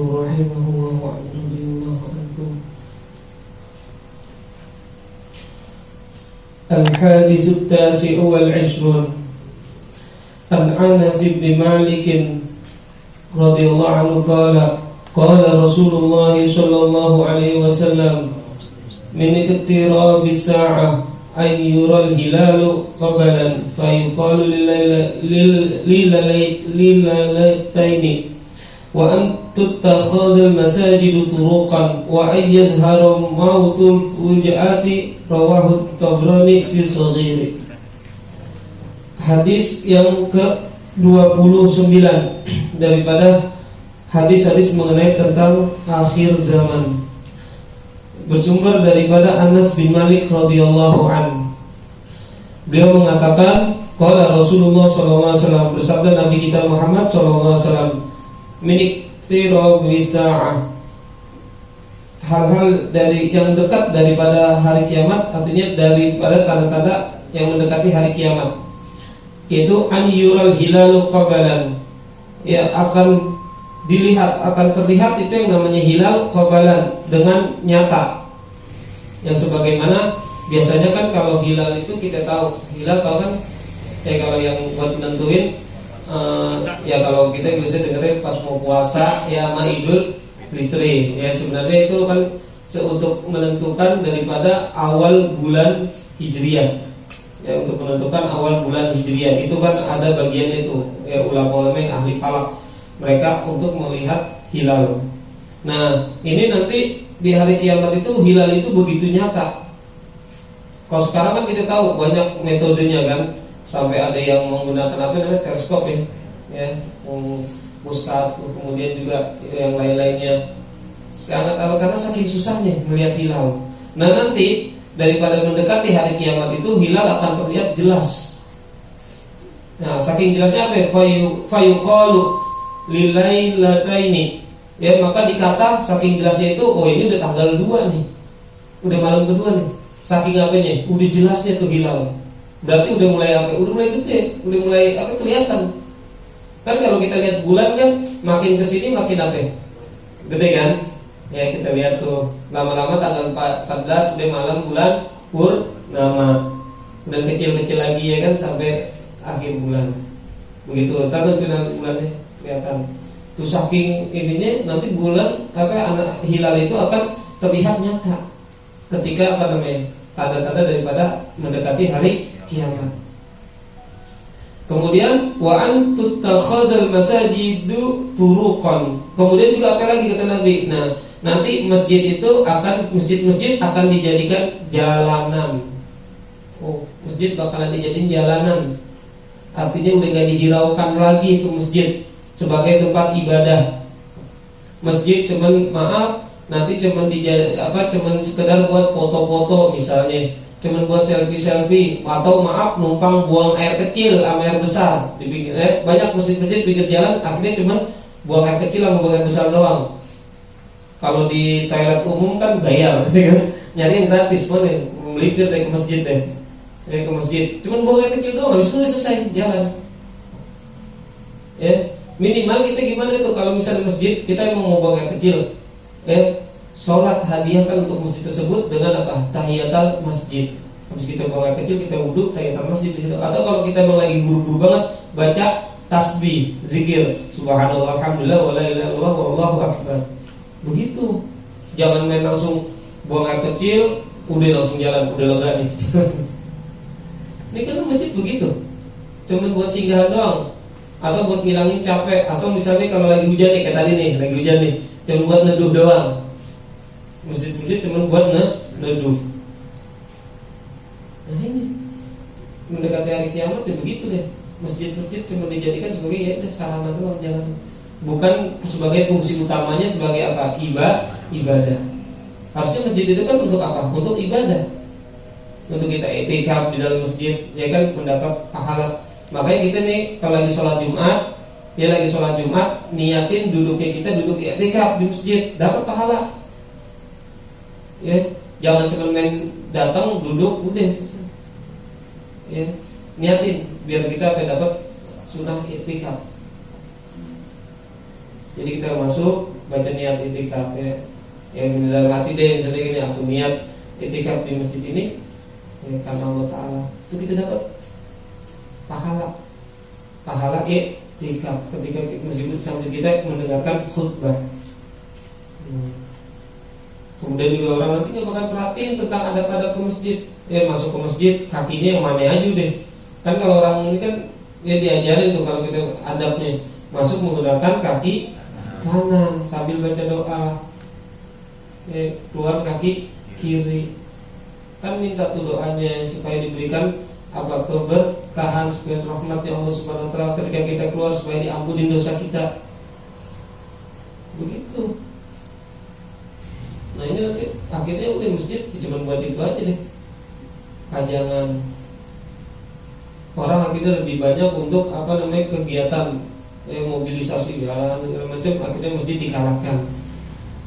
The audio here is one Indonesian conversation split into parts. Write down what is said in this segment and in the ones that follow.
rahimahullah wa radhiyallahu anhu. Al-hadits at-tasi' wal 'ishrun an Anas bin Malik radhiyallahu anhu qala Rasulullah sallallahu alaihi wasallam min iqtirabis sa'ah ay yural hilalu qabalan fa yuqalu lillaytaini wa an tuttakhadul masajidu turuqan wa ay yadhharu mautul fujaati rawahu Tabrani fi Shaghir. Hadis yang ke-29 daripada hadis-hadis mengenai tentang akhir zaman, bersumber daripada Anas bin Malik radhiyallahu an. Beliau mengatakan, qala Rasulullah sallallahu alaihi wasallam, bersabda Nabi kita Muhammad sallallahu alaihi wasallam, min iqtirabis sa'ah, hal-hal dari yang dekat daripada hari kiamat, artinya daripada tanda-tanda yang mendekati hari kiamat, yaitu an yural hilalu qabalan, ya akan dilihat, akan terlihat itu yang namanya hilal qabalan, dengan nyata. Yang sebagaimana biasanya kan kalau hilal itu kita tahu, hilal tahu kan, kalau yang buat nentuin, ya kalau kita bisa dengerin pas mau puasa ya sama Idul Fitri, ya sebenarnya itu kan untuk menentukan daripada awal bulan Hijriah, ya untuk menentukan awal bulan Hijriah itu kan ada bagian itu, ya ulama-ulama yang ahli falak, mereka untuk melihat hilal. Nah, ini nanti di hari kiamat itu hilal itu begitu nyata. Kalau sekarang kan kita tahu banyak metodenya kan, sampai ada yang menggunakan apa namanya teleskop ya, pusat, kemudian juga yang lain-lainnya. Sangat karena saking susahnya melihat hilal. Nah, nanti daripada mendekati hari kiamat itu hilal akan terlihat jelas. Nah, saking jelasnya apa? Fayuqalu lilailataini, ya maka dikata saking jelasnya itu, oh ini udah tanggal 2 nih, udah malam kedua nih. Saking apanya? Udah jelasnya tuh hilal. Berarti udah mulai apa? Udah mulai gede, udah mulai apa kelihatan. Kan kalau kita lihat bulan kan makin kesini makin apa? Gede kan? Ya kita lihat tuh lama-lama tanggal 14 udah malam bulan purnama, dan kecil-kecil lagi ya kan sampai akhir bulan. Begitu. Ntar bulannya kelihatan. Tuh saking ininya nanti bulan anak hilal itu akan terlihat nyata ketika apa namanya? Tanda-tanda daripada mendekati hari kiamat. Kemudian wa an tuttakhadul masajidu turuqan. Kemudian juga apa lagi kata Nabi? Nah, nanti masjid masjid akan dijadikan jalanan. Oh, masjid bakalan dijadiin jalanan. Artinya udah gak dihiraukan lagi itu masjid sebagai tempat ibadah. Masjid cuman nanti cuman cuman sekedar buat foto-foto misalnya, cuman buat selfie atau numpang buang air kecil sama air besar. Banyak masjid-masjid pinggir jalan akhirnya cuman buang air kecil sama buang air besar doang. Kalau di toilet umum kan bayar, nyari yang gratis, mana melipir dari ke masjid ke masjid, cuman buang air kecil doang, habis itu udah selesai jalan. Ya, minimal kita gimana tuh kalau misalnya masjid kita emang mau buang air kecil, sholat hadiahkan untuk masjid tersebut dengan apa? Tahiyatul masjid. Habis kita buang air kecil kita wudhu, tahiyatul masjid di situ. Atau kalau kita emang lagi buru-buru banget, baca tasbih, zikir, subhanallah, alhamdulillah, wa la ilaha illallah, wallahu akbar. Begitu. Jangan main langsung buang air kecil, udah langsung jalan, udah lega nih. Ini kan masjid begitu, cuman buat singgahan doang, atau buat ngilangin capek, atau misalnya kalau lagi hujan nih, kayak tadi nih, lagi hujan nih, cuman buat neduh doang. Masjid-masjid cuman buat neduh. Nah ini mendekati hari kiamat ya begitu deh. Masjid-masjid cuma dijadikan sebagai ya sarana doang, jangan, bukan sebagai fungsi utamanya sebagai apa? Ibadah. Harusnya masjid itu kan untuk apa? Untuk ibadah. Untuk kita i'tikaf di dalam masjid, ya kan, mendapat pahala. Makanya kita nih kalau lagi sholat Jumat, niatin duduknya kita duduk i'tikaf di masjid, dapat pahala. Ya, jangan cuma main datang duduk udah selesai. Ya, niatin biar kita dapat sunnah i'tikaf. Jadi kita masuk baca niat itikaf ya. Yang dalam hati deh misalnya gini, aku niat itikaf di masjid ini ya, karena Allah Ta'ala, itu kita dapat pahala itikaf ketika meskipun sambil kita mendengarkan khutbah. Kemudian juga orang nanti nggak bakal perhatiin tentang adab-adab ke masjid. Ya masuk ke masjid kakinya yang mana aja deh. Kan kalau orang ini kan ya diajarin tuh kalau kita adabnya masuk menggunakan kaki kanan sambil baca doa. Keluar kaki kiri. Kan minta tuh doanya supaya diberikan apa keberkahan, supaya rahmatnya Allah Subhanahu wa taala ketika kita keluar, supaya diampuni dosa kita. Begitu. Nah ini nanti akhirnya udah masjid cuma buat itu aja deh, pajangan. Orang akhirnya lebih banyak untuk kegiatan mobilisasi segala macam, akhirnya masjid dikalahkan.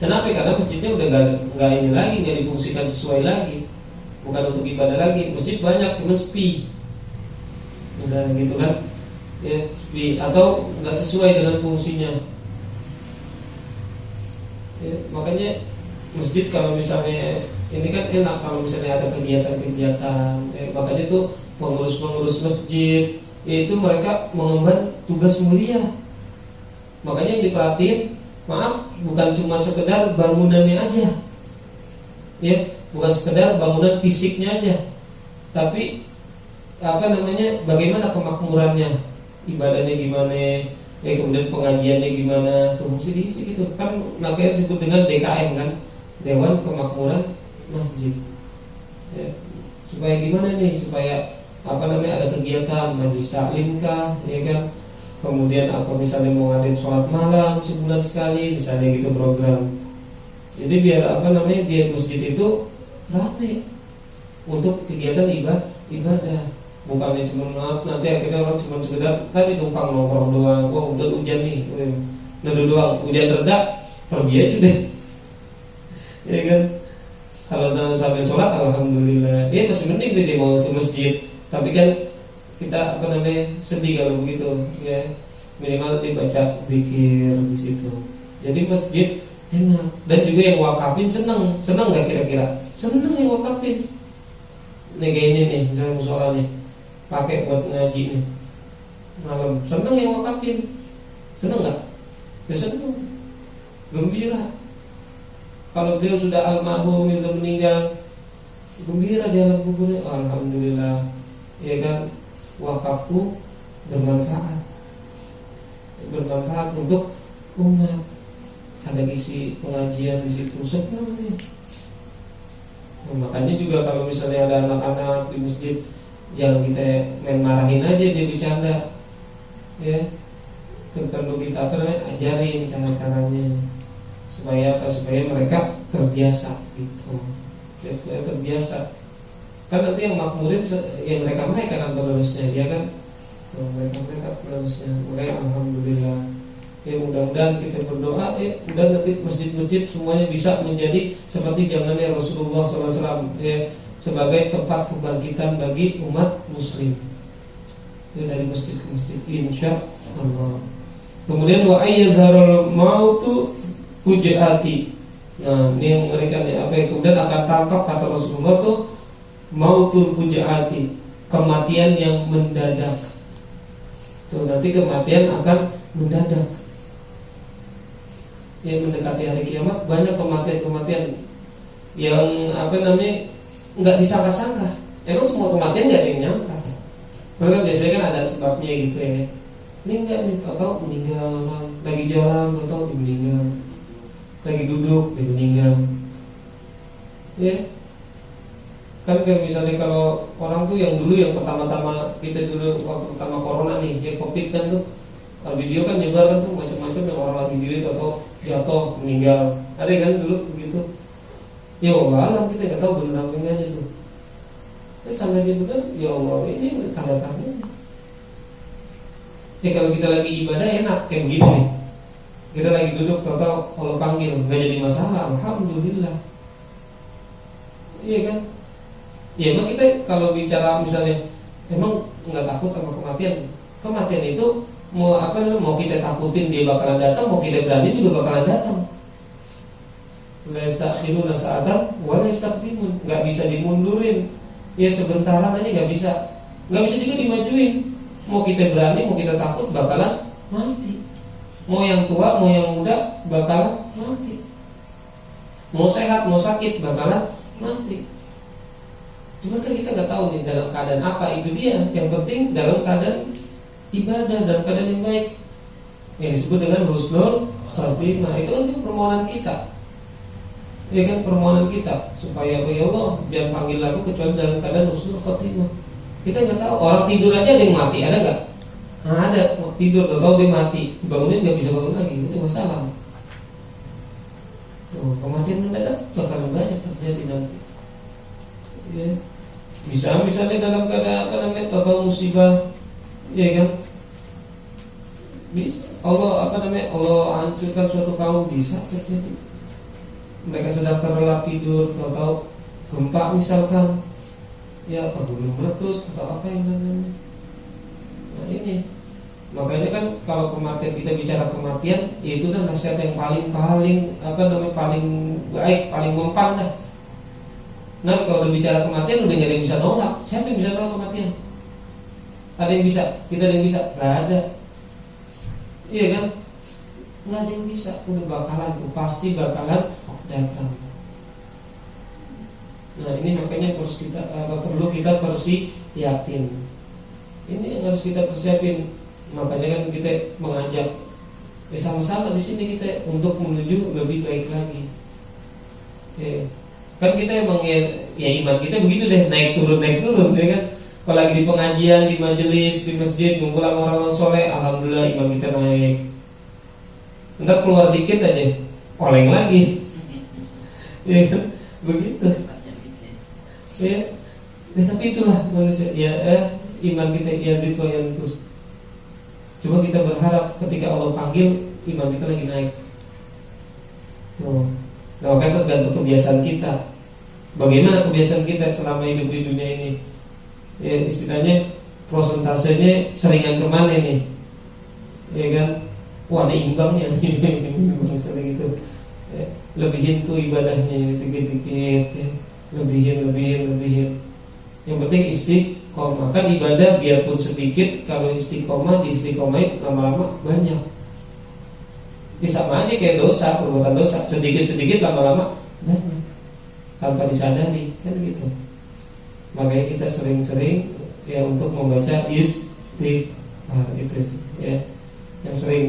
Kenapa? Karena masjidnya udah nggak ini lagi, nggak difungsikan sesuai lagi, bukan untuk ibadah lagi. Masjid banyak cuma sepi, udah gitu kan, ya sepi atau nggak sesuai dengan fungsinya. Ya, makanya masjid kalau misalnya ini kan enak kalau misalnya ada kegiatan-kegiatan, makanya tuh pengurus-pengurus masjid yaitu mereka mengemban tugas mulia. Makanya yang diperhatiin, maaf, bukan cuma sekedar bangunannya aja, ya, bukan sekedar bangunan fisiknya aja, tapi bagaimana kemakmurannya, ibadahnya gimana, kemudian pengajiannya gimana, tuh mesti diisi gitu kan. Makanya disebut dengan DKM kan, Dewan Kemakmuran Masjid. Ya, supaya gimana nih, supaya ada kegiatan majelis taklim kah, ya kan, kemudian misalnya mau ngadain sholat malam sebulan sekali misalnya gitu program. Jadi biar biar masjid itu ramai untuk kegiatan ibadah, bukannya cuma nanti akhirnya orang cuma sekedar tadi numpang nongkrong doang. Wah udah hujan nih, doang, hujan reda pergi aja deh. Ya kan, kalau jangan sampai sholat alhamdulillah, ya masih mending sih dia mau ke masjid. Tapi kan kita sedih kalau begitu, ya minimal dibaca zikir di situ. Jadi masjid enak, dan juga yang wakafin seneng nggak kira-kira? Seneng yang wakafin. Nih kayak ini nih dalam musola nih, pakai buat ngaji nih malam, seneng yang wakafin. Seneng nggak? Ya seneng, gembira. Kalau beliau sudah almarhum, sudah meninggal, gembira di alam kuburnya, alhamdulillah. Ya kan, wakafku bermanfaat untuk umat. Ada isi pengajian di situ, senang nih. Nah, makanya juga kalau misalnya ada anak-anak di masjid, jangan kita main marahin aja dia bercanda, ya. Perlu kita ajarin cara-caranya supaya mereka terbiasa gitu, ya, supaya terbiasa. Kan nanti yang makmurin yang mereka kan penerusnya, dia kan mereka penerusnya. Makanya alhamdulillah, ya mudah-mudahan kita berdoa, mudah nanti masjid-masjid semuanya bisa menjadi seperti zamannya Rasulullah SAW, ya, sebagai tempat kebangkitan bagi umat muslim, ya, dari masjid ke masjid insya Allah. Kemudian wa ayyazharul mautu fujaati. Nah ini yang mengerikan ya, kemudian akan tampak kata Rasulullah tuh mautul fujaati, kematian yang mendadak. Tuh nanti kematian akan mendadak. Yang mendekati hari kiamat banyak kematian yang nggak disangka-sangka. Emang semua kematian nggak ada yang nyangka. Mereka biasanya kan ada sebabnya gitu ya. Ini enggak nih, tahu meninggal orang, lagi jalan tahu meninggal, lagi duduk dia meninggal. Ya. Kan kayak misalnya kalau orang tuh yang dulu yang pertama-tama kita dulu waktu pertama corona nih, ya covid kan tuh, video kan nyebar kan tuh macam-macam yang orang lagi diri atau jatuh meninggal, ada kan dulu begitu. Ya Allah alam, kita nggak tahu benar apa enggaknya tuh. Sampai dia benar, ya Allah ini tanda-tandanya. Ya kalau kita lagi ibadah enak kayak begini nih, kita lagi duduk tahu Allah panggil nggak jadi masalah, alhamdulillah. Iya kan? Ya emang kita kalau bicara misalnya emang nggak takut sama kematian. Kematian itu mau kita takutin dia bakalan datang, mau kita berani juga bakalan datang. La yastakhiruna sa'atan wa la yastaqdimun, nggak bisa dimundurin. Ya sebentaran aja nggak bisa juga dimajuin. Mau kita berani, mau kita takut bakalan mati. Mau yang tua, mau yang muda bakalan mati. Mau sehat, mau sakit bakalan mati. Cuma kan kita nggak tahu nih dalam keadaan apa, itu dia. Yang penting dalam keadaan ibadah, dalam keadaan yang baik, yang disebut dengan husnul khatimah. Itu kan permohonan kita, ya kan, permohonan kita supaya ya Allah jangan panggil aku kecuali dalam keadaan husnul khatimah. Kita nggak tahu, orang tidur aja ada yang mati, ada nggak? Nah, ada, mau tidur tahu dia mati, bangunin nggak bisa bangun lagi, ini masalah. Tuh, kematian mendadak bakalan banyak terjadi nanti. Ya. Bisa misalnya dalam keadaan total musibah, ya kan? Bisa Allah Allah hancurkan suatu kaum, bisa terjadi. Mereka sedang terlelap tidur, tahu gempa misalkan, ya apa gunung meletus atau apa yang namanya. Nah ini, makanya kan kalau kematian, kita bicara kematian, yaitu kan nasihat yang paling paling baik, paling mempan dah. Nah kalau udah bicara kematian udah gak ada yang bisa nolak. Siapa yang bisa nolak kematian? Ada yang bisa? Kita ada yang bisa? Gak ada. Iya kan? Gak ada yang bisa. Udah bakalan tuh, pasti bakalan datang. Nah ini makanya perlu kita persiapin. Ini yang harus kita persiapin. Makanya kan kita mengajak sama-sama di sini kita untuk menuju lebih baik lagi. Kan kita emang ya iman kita begitu deh, naik turun ya kan. Kalau lagi di pengajian, di majelis, di masjid, ngumpul sama orang-orang soleh, alhamdulillah iman kita naik. Ntar keluar dikit aja, oleng lagi. Ya kan, begitu. Ya, tapi itulah manusia. Ya, iman kita yazid wa yanqus. Cuma kita berharap ketika Allah panggil, iman kita lagi naik. Nah, kan tergantung kebiasaan kita. Bagaimana kebiasaan kita selama hidup di dunia ini? Ya, istilahnya prosentasenya seringan kemana nih? Ya kan? Wah, ini imbangnya misalnya gitu. Ya, lebihin tuh ibadahnya dikit-dikit, ya. Lebihin. Yang penting istiqomah. Kan ibadah biarpun sedikit, kalau diistiqomahin lama-lama banyak. Ya sama aja kayak dosa, perbuatan dosa, sedikit-sedikit lama-lama banyak tanpa disadari, kan gitu. Makanya kita sering-sering ya untuk membaca istighfar itu ya. Yang sering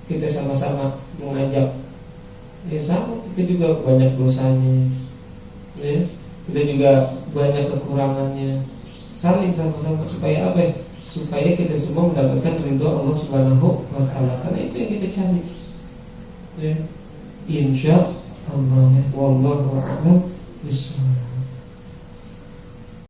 kita sama-sama mengajak. Ya sama, kita juga banyak dosanya. Ya, kita juga banyak kekurangannya. Saling sama-sama supaya apa ya? Supaya kita semua mendapatkan ridho Allah Subhanahu wa Ta'ala. Karena itu yang kita cari. Ya. Insya Allah, wallahu a'lam